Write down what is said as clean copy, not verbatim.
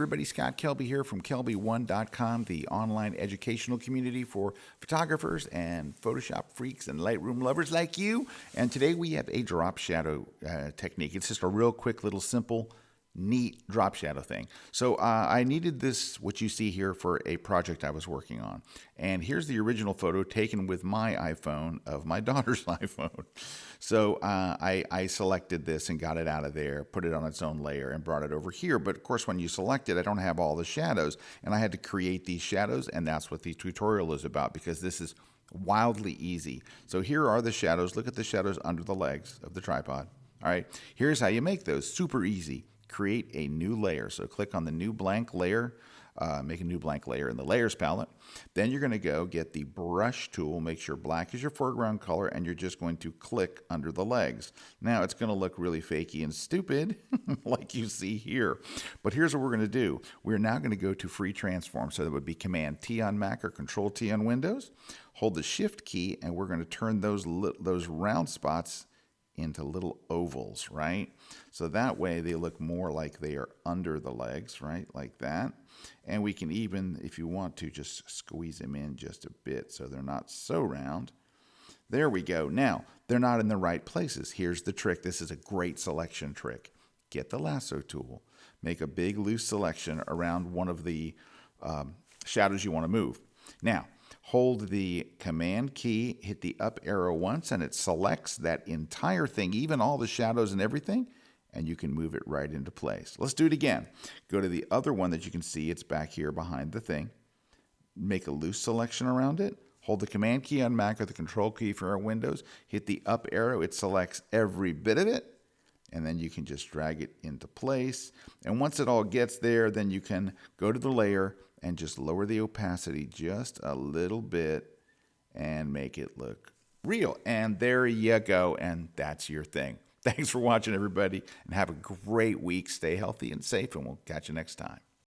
everybody, Scott Kelby here from Kelby1.com, the online educational community for photographers and Photoshop freaks and Lightroom lovers like you. And today we have a drop shadow technique. It's just a real quick little simple neat drop shadow thing. So I needed this, what you see here, for a project I was working on. And here's the original photo taken with my iPhone of my daughter's iPhone. So I selected this and got it out of there, put it on its own layer and brought it over here. But of course, when you select it, I don't have all the shadows, and I had to create these shadows, and that's what the tutorial is about, because this is wildly easy. So here are the shadows. Look at the shadows under the legs of the tripod. All right, here's how you make those. Super easy. Create a new layer. So click on the new blank layer, make a new blank layer in the layers palette. Then you're going to go get the brush tool, make sure black is your foreground color, and you're just going to click under the legs. Now it's going to look really fakey and stupid like you see here. But here's what we're going to do. We're now going to go to free transform. So that would be Command T on Mac or Control T on Windows. Hold the Shift key, and we're going to turn those round spots into little ovals, right? So that way they look more like they are under the legs, right? Like that. And we can even, if you want to, just squeeze them in just a bit so they're not so round. There we go. Now, they're not in the right places. Here's the trick. This is a great selection trick. Get the lasso tool. Make a big loose selection around one of the shadows you want to move. Now, hold the Command key, hit the up arrow once, and it selects that entire thing, even all the shadows and everything, and you can move it right into place. Let's do it again. Go to the other one that you can see. It's back here behind the thing. Make a loose selection around it. Hold the Command key on Mac or the Control key for our Windows. Hit the up arrow. It selects every bit of it, and then you can just drag it into place. And once it all gets there, then you can go to the layer and just lower the opacity just a little bit and make it look real. And there you go, and that's your thing. Thanks for watching, everybody, and have a great week. Stay healthy and safe, and we'll catch you next time.